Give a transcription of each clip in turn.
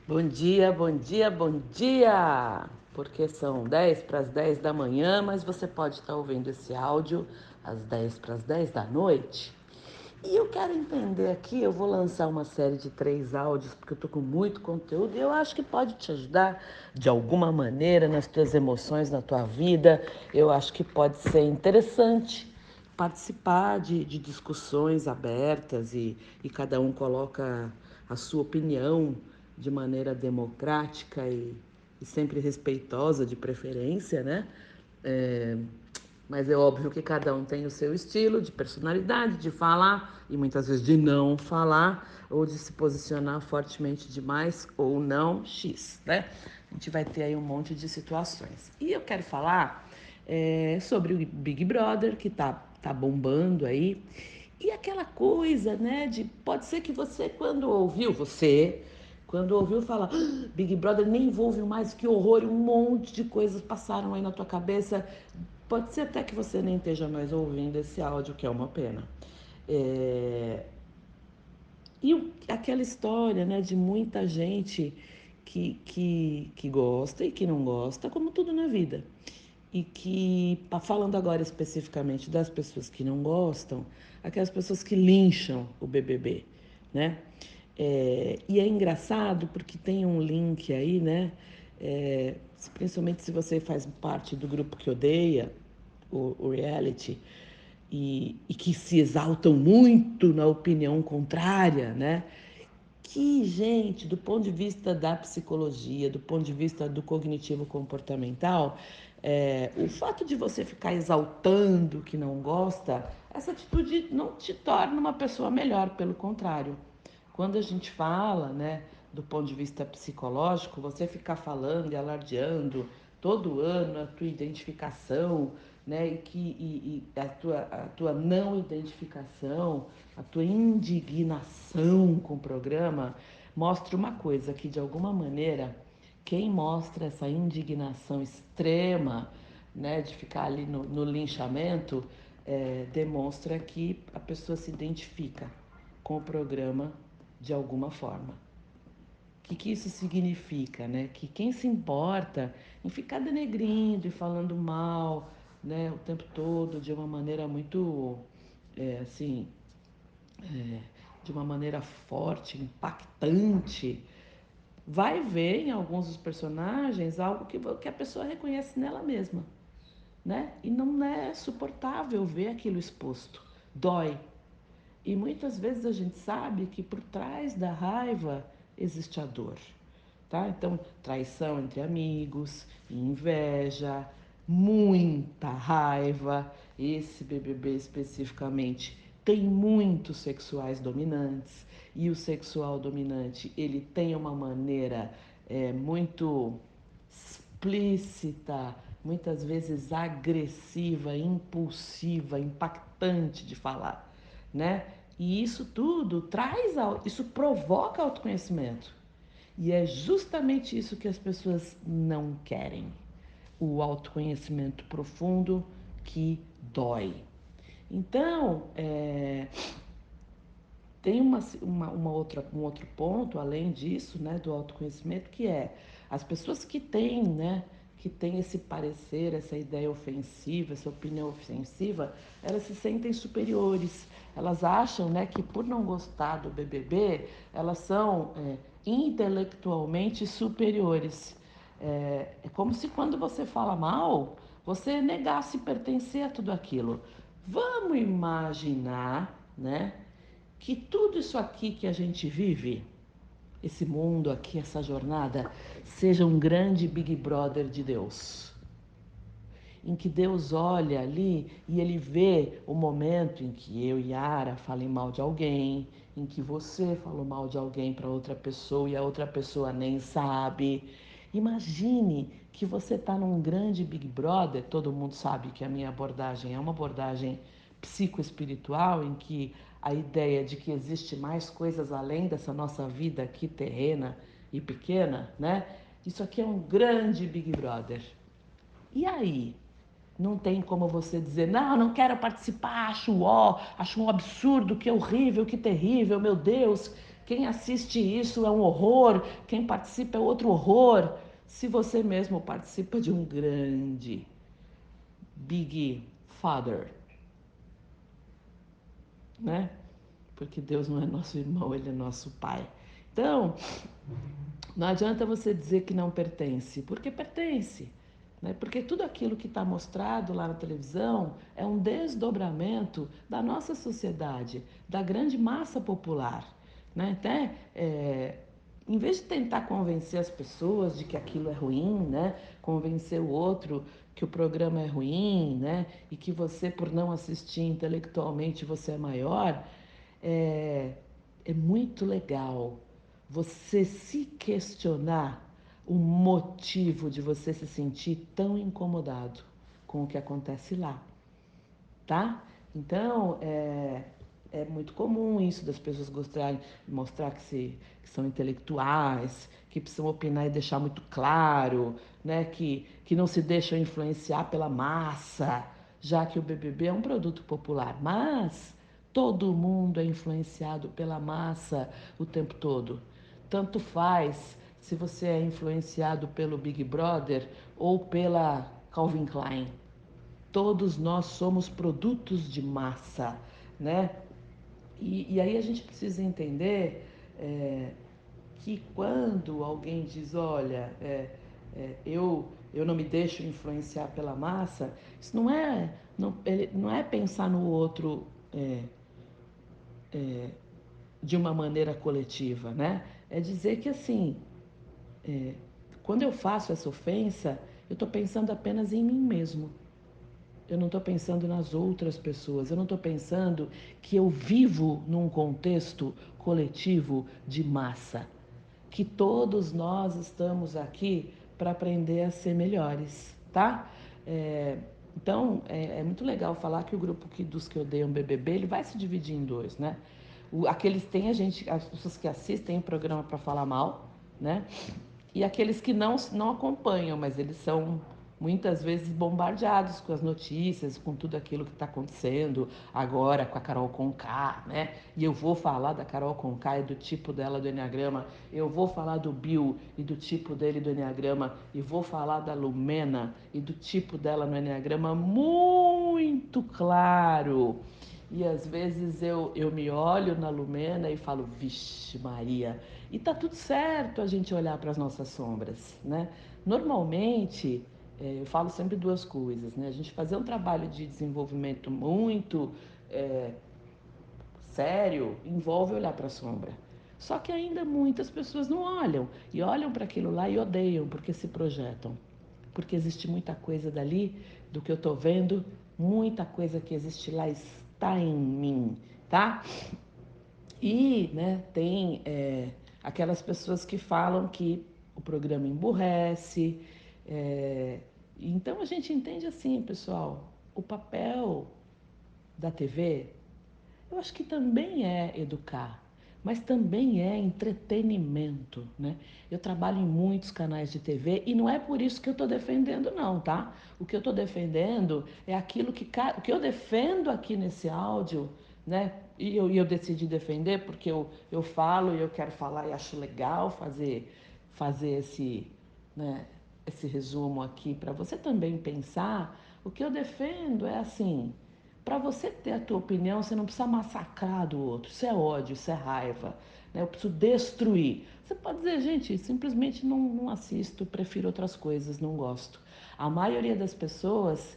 Bom dia, bom dia, bom dia! Porque são 10 para as 10 da manhã, mas você pode estar ouvindo esse áudio às 10 para as 10 da noite. E eu quero entender aqui, eu vou lançar uma série de 3 áudios, porque eu estou com muito conteúdo e eu acho que pode te ajudar de alguma maneira nas tuas emoções, na tua vida. Eu acho que pode ser interessante participar de discussões abertas e cada um coloca a sua opinião de maneira democrática e sempre respeitosa de preferência, né? É, mas é óbvio que cada um tem o seu estilo de personalidade, de falar e muitas vezes de não falar ou de se posicionar fortemente demais ou não X, né? A gente vai ter aí um monte de situações. E eu quero falar sobre o Big Brother que tá bombando aí e aquela coisa, né? De pode ser que quando ouviu falar Big Brother nem envolve mais, que horror, um monte de coisas passaram aí na tua cabeça. Pode ser até que você nem esteja mais ouvindo esse áudio, que é uma pena. É, aquela história, né, de muita gente que gosta e que não gosta, como tudo na vida. E que, falando agora especificamente das pessoas que não gostam, aquelas pessoas que lincham o BBB, né? E é engraçado porque tem um link aí, né? Principalmente se você faz parte do grupo que odeia o reality e que se exaltam muito na opinião contrária, né? Que, gente, do ponto de vista da psicologia, do ponto de vista do cognitivo comportamental, o fato de você ficar exaltando o que não gosta, essa atitude não te torna uma pessoa melhor, pelo contrário. Quando a gente fala, né, do ponto de vista psicológico, você ficar falando e alardeando todo ano a tua identificação, né, e a tua não identificação, a tua indignação com o programa, mostra uma coisa, que de alguma maneira, quem mostra essa indignação extrema, né, de ficar ali no linchamento, demonstra que a pessoa se identifica com o programa de alguma forma. O que isso significa, né? Que quem se importa em ficar denegrindo e falando mal, né, o tempo todo, de uma maneira muito, assim, é, de uma maneira forte, impactante, vai ver em alguns dos personagens algo que a pessoa reconhece nela mesma, né? E não é suportável ver aquilo exposto. Dói. E muitas vezes a gente sabe que por trás da raiva existe a dor, tá? Então, traição entre amigos, inveja, muita raiva. Esse BBB especificamente tem muitos sexuais dominantes e o sexual dominante ele tem uma maneira muito explícita, muitas vezes agressiva, impulsiva, impactante de falar, né? E isso tudo isso provoca autoconhecimento. E é justamente isso que as pessoas não querem. O autoconhecimento profundo que dói. Então, tem um outro ponto, além disso, né, do autoconhecimento, que é as pessoas que têm esse parecer, essa ideia ofensiva, essa opinião ofensiva, elas se sentem superiores. Elas acham, né, que por não gostar do BBB, elas são intelectualmente superiores. É como se quando você fala mal, você negasse pertencer a tudo aquilo. Vamos imaginar, né, que tudo isso aqui que a gente vive, esse mundo aqui, essa jornada, seja um grande Big Brother de Deus. Em que Deus olha ali e ele vê o momento em que eu e Yara falem mal de alguém, em que você falou mal de alguém para outra pessoa e a outra pessoa nem sabe. Imagine que você está num grande Big Brother, todo mundo sabe que a minha abordagem é uma abordagem psicoespiritual, em que a ideia de que existe mais coisas além dessa nossa vida aqui terrena e pequena, né? Isso aqui é um grande Big Brother. E aí? Não tem como você dizer, não, não quero participar, acho um absurdo, que horrível, que terrível, meu Deus. quem assiste isso é um horror, quem participa é outro horror. Se você mesmo participa de um grande Big Father, né? Porque Deus não é nosso irmão, Ele é nosso Pai. Então, não adianta você dizer que não pertence, porque pertence. Né? Porque tudo aquilo que está mostrado lá na televisão é um desdobramento da nossa sociedade, da grande massa popular. Né? Até, em vez de tentar convencer as pessoas de que aquilo é ruim, né? Convencer o outro que o programa é ruim, né? E que você, por não assistir intelectualmente, você é maior, é, é muito legal você se questionar o motivo de você se sentir tão incomodado com o que acontece lá, tá? Então, é muito comum isso das pessoas gostarem de mostrar que são intelectuais, que precisam opinar e deixar muito claro, né? Que não se deixam influenciar pela massa, já que o BBB é um produto popular. Mas todo mundo é influenciado pela massa o tempo todo. Tanto faz se você é influenciado pelo Big Brother ou pela Calvin Klein. Todos nós somos produtos de massa, né? E aí a gente precisa entender que quando alguém diz, olha, eu não me deixo influenciar pela massa, isso não é pensar no outro de uma maneira coletiva, né? É dizer que assim, quando eu faço essa ofensa, eu estou pensando apenas em mim mesmo. Eu não estou pensando nas outras pessoas. Eu não estou pensando que eu vivo num contexto coletivo de massa. Que todos nós estamos aqui para aprender a ser melhores, tá? Então, é muito legal falar que o grupo dos que odeiam BBB, ele vai se dividir em dois, né? Aqueles tem as pessoas que assistem o programa para falar mal, né? E aqueles que não acompanham, mas eles são muitas vezes bombardeados com as notícias, com tudo aquilo que está acontecendo agora com a Carol Conká, né? E eu vou falar da Carol Conká e do tipo dela do Enneagrama, eu vou falar do Bill e do tipo dele do Enneagrama, e vou falar da Lumena e do tipo dela no Enneagrama muito claro. E às vezes eu me olho na Lumena e falo, vixe Maria, e tá tudo certo a gente olhar para as nossas sombras, né? Normalmente, eu falo sempre duas coisas, né? A gente fazer um trabalho de desenvolvimento muito sério envolve olhar para a sombra. Só que ainda muitas pessoas não olham e olham para aquilo lá e odeiam porque se projetam. Porque existe muita coisa dali, do que eu tô vendo, muita coisa que existe lá está em mim, tá? E, né, tem aquelas pessoas que falam que o programa emburrece. é, então a gente entende assim, pessoal, o papel da TV, eu acho que também é educar, mas também é entretenimento, né? Eu trabalho em muitos canais de TV e não é por isso que eu estou defendendo, não, tá? O que eu estou defendendo é aquilo o que eu defendo aqui nesse áudio, né? E eu decidi defender porque eu falo e eu quero falar e acho legal fazer né, esse resumo aqui para você também pensar. O que eu defendo é assim, para você ter a tua opinião, você não precisa massacrar do outro. Isso é ódio, isso é raiva. Né? Eu preciso destruir. Você pode dizer, gente, simplesmente não assisto, prefiro outras coisas, não gosto. A maioria das pessoas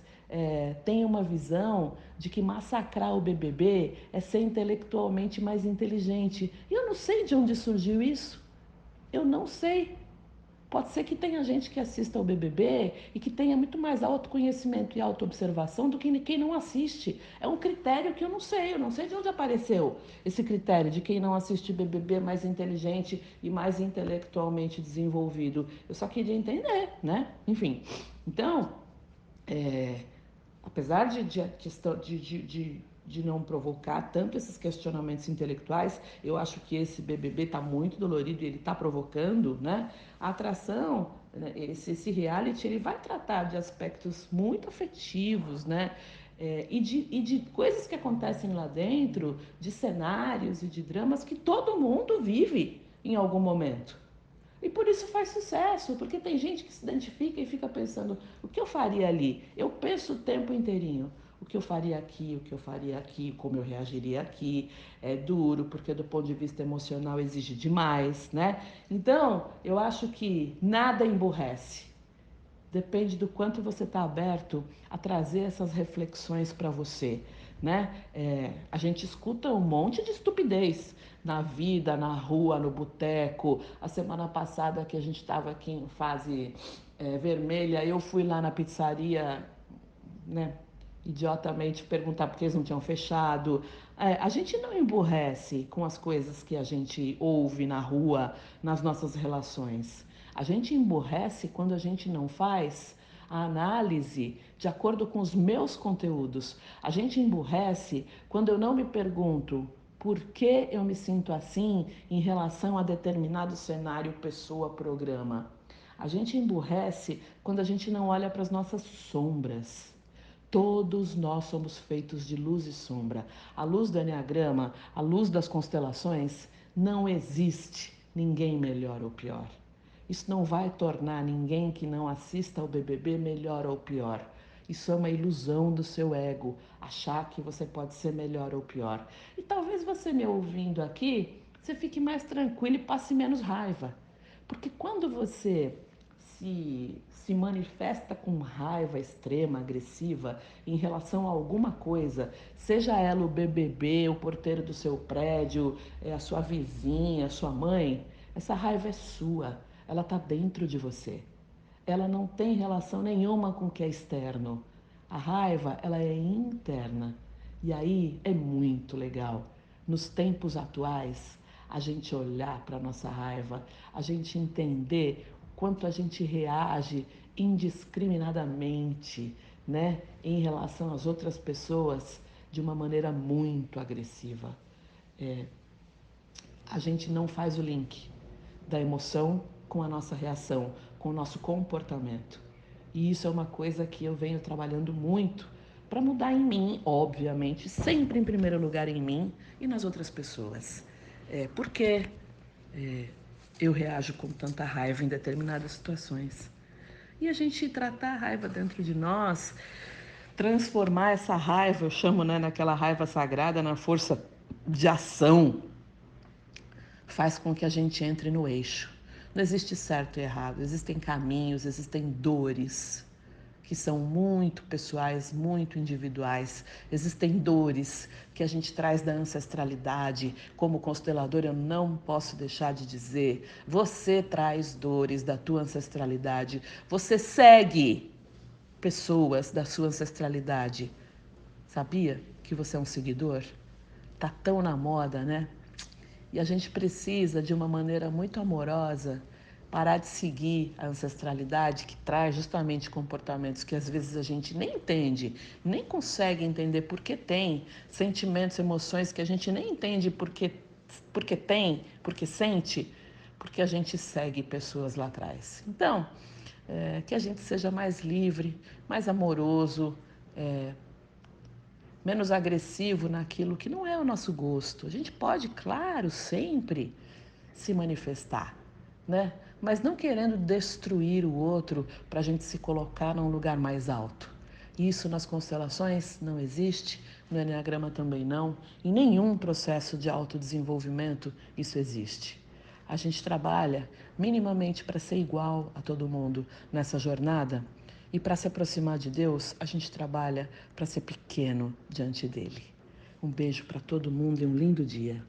tem uma visão de que massacrar o BBB é ser intelectualmente mais inteligente. E eu não sei de onde surgiu isso. Eu não sei. Pode ser que tenha gente que assista ao BBB e que tenha muito mais autoconhecimento e autoobservação do que quem não assiste. É um critério que eu não sei de onde apareceu esse critério de quem não assiste BBB é mais inteligente e mais intelectualmente desenvolvido. Eu só queria entender, né? Enfim, então, apesar de não provocar tanto esses questionamentos intelectuais, eu acho que esse BBB está muito dolorido e ele está provocando, né? A atração, né? Esse reality, ele vai tratar de aspectos muito afetivos, né? e de coisas que acontecem lá dentro, de cenários e de dramas que todo mundo vive em algum momento. E por isso faz sucesso, porque tem gente que se identifica e fica pensando, o que eu faria ali? Eu penso o tempo inteirinho. O que eu faria aqui, o que eu faria aqui, como eu reagiria aqui. É duro, porque do ponto de vista emocional exige demais, né? Então, eu acho que nada emburrece. Depende do quanto você está aberto a trazer essas reflexões para você, né? A gente escuta um monte de estupidez na vida, na rua, no boteco. A semana passada que a gente estava aqui em fase vermelha, eu fui lá na pizzaria, né? Idiotamente perguntar por que eles não tinham fechado. A gente não emburrece com as coisas que a gente ouve na rua, nas nossas relações. A gente emburrece quando a gente não faz a análise de acordo com os meus conteúdos. A gente emburrece quando eu não me pergunto por que eu me sinto assim em relação a determinado cenário, pessoa, programa. A gente emburrece quando a gente não olha para as nossas sombras. Todos nós somos feitos de luz e sombra. A luz do Enneagrama, a luz das constelações, não existe ninguém melhor ou pior. Isso não vai tornar ninguém que não assista ao BBB melhor ou pior. Isso é uma ilusão do seu ego, achar que você pode ser melhor ou pior. E talvez você me ouvindo aqui, você fique mais tranquilo e passe menos raiva. Porque quando você se manifesta com raiva extrema, agressiva, em relação a alguma coisa, seja ela o BBB, o porteiro do seu prédio, a sua vizinha, a sua mãe, essa raiva é sua, ela está dentro de você. Ela não tem relação nenhuma com o que é externo. A raiva, ela é interna. E aí é muito legal, nos tempos atuais, a gente olhar para a nossa raiva, a gente entender o quanto a gente reage indiscriminadamente, né, em relação às outras pessoas de uma maneira muito agressiva. A gente não faz o link da emoção com a nossa reação, com o nosso comportamento. E isso é uma coisa que eu venho trabalhando muito para mudar em mim, obviamente, sempre em primeiro lugar em mim e nas outras pessoas. Por que eu reajo com tanta raiva em determinadas situações? E a gente tratar a raiva dentro de nós, transformar essa raiva, eu chamo, né, naquela raiva sagrada, na força de ação, faz com que a gente entre no eixo. Não existe certo e errado, existem caminhos, existem dores que são muito pessoais, muito individuais. Existem dores que a gente traz da ancestralidade. Como constelador, eu não posso deixar de dizer, você traz dores da tua ancestralidade. Você segue pessoas da sua ancestralidade. Sabia que você é um seguidor? Tá tão na moda, né? E a gente precisa, de uma maneira muito amorosa, parar de seguir a ancestralidade que traz justamente comportamentos que às vezes a gente nem entende, nem consegue entender por que tem, sentimentos, emoções que a gente nem entende porque tem, porque sente, porque a gente segue pessoas lá atrás. Então, que a gente seja mais livre, mais amoroso, menos agressivo naquilo que não é o nosso gosto. A gente pode, claro, sempre se manifestar, né? Mas não querendo destruir o outro para a gente se colocar num lugar mais alto. Isso nas constelações não existe, no Enneagrama também não, em nenhum processo de autodesenvolvimento isso existe. A gente trabalha minimamente para ser igual a todo mundo nessa jornada e para se aproximar de Deus, a gente trabalha para ser pequeno diante dele. Um beijo para todo mundo e um lindo dia.